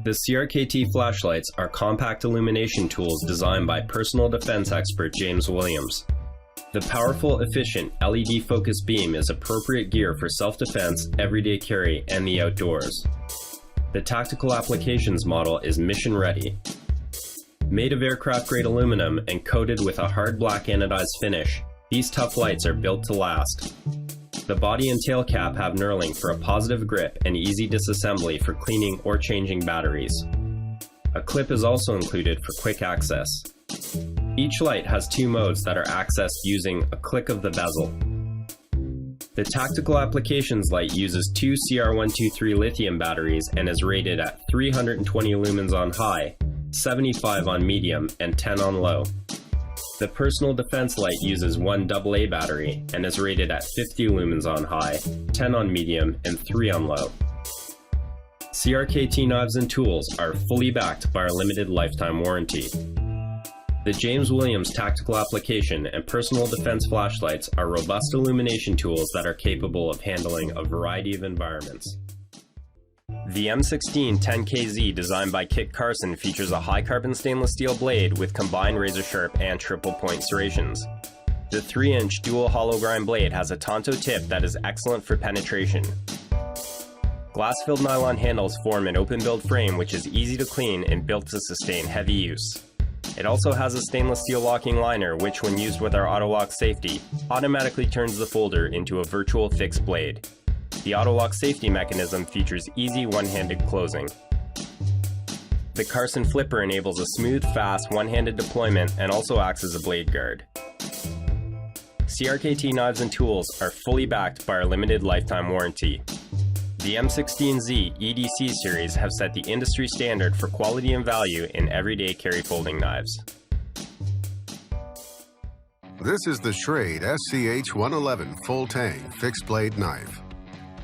The CRKT flashlights are compact illumination tools designed by personal defense expert James Williams. The powerful, efficient LED-focused beam is appropriate gear for self-defense, everyday carry, and the outdoors. The tactical applications model is mission-ready. Made of aircraft-grade aluminum and coated with a hard black anodized finish, these tough lights are built to last. The body and tail cap have knurling for a positive grip and easy disassembly for cleaning or changing batteries. A clip is also included for quick access. Each light has two modes that are accessed using a click of the bezel. The Tactical Applications light uses two CR123 lithium batteries and is rated at 320 lumens on high, 75 on medium, and 10 on low. The Personal Defense light uses one AA battery and is rated at 50 lumens on high, 10 on medium, and 3 on low. CRKT knives and tools are fully backed by our limited lifetime warranty. The James Williams Tactical Application and Personal Defense flashlights are robust illumination tools that are capable of handling a variety of environments. The M16 10KZ designed by Kit Carson features a high-carbon stainless steel blade with combined razor-sharp and triple-point serrations. The 3-inch dual hollow grind blade has a Tonto tip that is excellent for penetration. Glass-filled nylon handles form an open-build frame which is easy to clean and built to sustain heavy use. It also has a stainless steel locking liner which, when used with our auto-lock safety, automatically turns the folder into a virtual fixed blade. The auto-lock safety mechanism features easy one-handed closing. The Carson flipper enables a smooth, fast, one-handed deployment and also acts as a blade guard. CRKT knives and tools are fully backed by our limited lifetime warranty. The M16Z EDC series have set the industry standard for quality and value in everyday carry folding knives. This is the Schrade SCH-111 full-tang fixed-blade knife.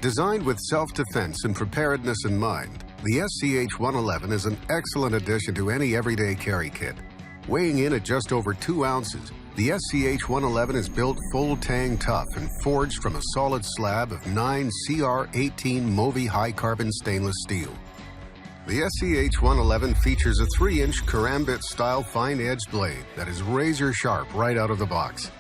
Designed with self-defense and preparedness in mind, the SCH-111 is an excellent addition to any everyday carry kit. Weighing in at just over 2 ounces, the SCH-111 is built full-tang tough and forged from a solid slab of 9 CR18 Movi high-carbon stainless steel. The SCH-111 features a 3-inch karambit-style fine-edged blade that is razor-sharp right out of the box.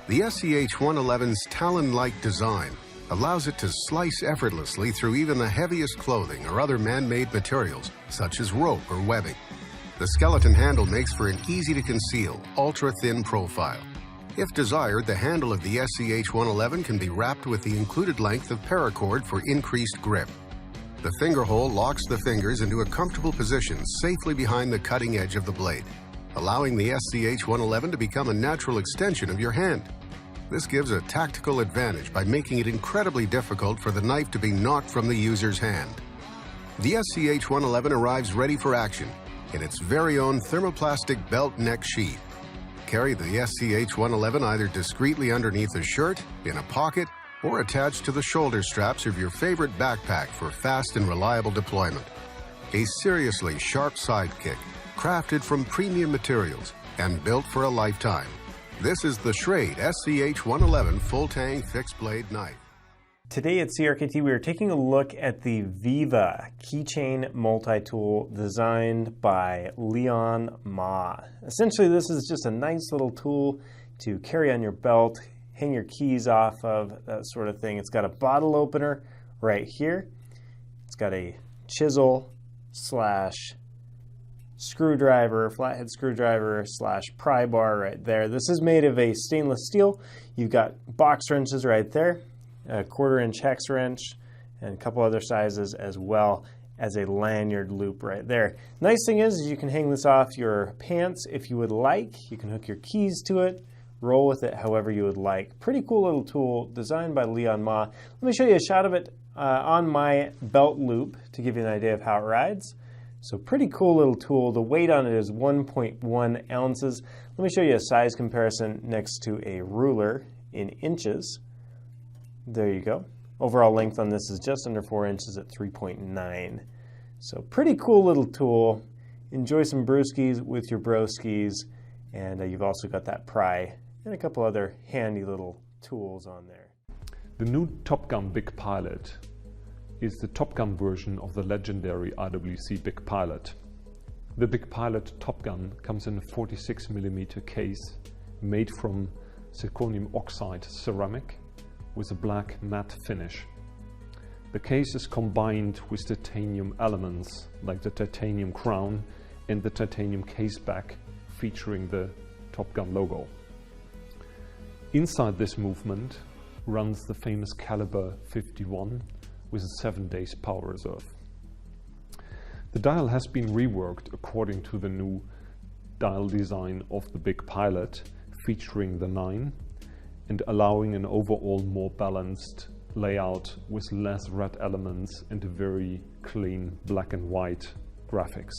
The SCH-111's talon-like design allows it to slice effortlessly through even the heaviest clothing or other man-made materials, such as rope or webbing. The skeleton handle makes for an easy-to-conceal, ultra-thin profile. If desired, the handle of the SCH-111 can be wrapped with the included length of paracord for increased grip. The finger hole locks the fingers into a comfortable position safely behind the cutting edge of the blade, allowing the SCH-111 to become a natural extension of your hand. This gives a tactical advantage by making it incredibly difficult for the knife to be knocked from the user's hand. The SCH-111 arrives ready for action in its very own thermoplastic belt neck sheath. Carry the SCH-111 either discreetly underneath a shirt, in a pocket, or attached to the shoulder straps of your favorite backpack for fast and reliable deployment. A seriously sharp sidekick, crafted from premium materials and built for a lifetime. This is the Schrade SCH-111 full-tang fixed-blade knife. Today at CRKT, we are taking a look at the Viva keychain multi-tool designed by Leon Ma. Essentially, this is just a nice little tool to carry on your belt, hang your keys off of, that sort of thing. It's got a bottle opener right here. It's got a chisel slash screwdriver, flathead screwdriver slash pry bar right there. This is made of a stainless steel. You've got box wrenches right there, a 1/4-inch hex wrench, and a couple other sizes, as well as a lanyard loop right there. Nice thing is you can hang this off your pants if you would like. You can hook your keys to it, roll with it however you would like. Pretty cool little tool designed by Leon Ma. Let me show you a shot of it on my belt loop to give you an idea of how it rides. So pretty cool little tool. The weight on it is 1.1 ounces. Let me show you a size comparison next to a ruler in inches. There you go. Overall length on this is just under 4 inches at 3.9. So pretty cool little tool. Enjoy some brewskis with your broskis. And you've also got that pry and a couple other handy little tools on there. The new Top Gun Big Pilot is the Top Gun version of the legendary IWC Big Pilot. The Big Pilot Top Gun comes in a 46mm case made from zirconium oxide ceramic with a black matte finish. The case is combined with titanium elements like the titanium crown and the titanium case back featuring the Top Gun logo. Inside this movement runs the famous caliber 51 with a 7 days power reserve. The dial has been reworked according to the new dial design of the Big Pilot, featuring the 9 and allowing an overall more balanced layout with less red elements and a very clean black and white graphics.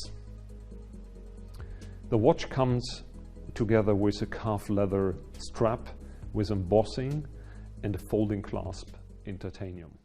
The watch comes together with a calf leather strap with embossing and a folding clasp in titanium.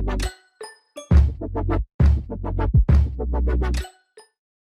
Thank you.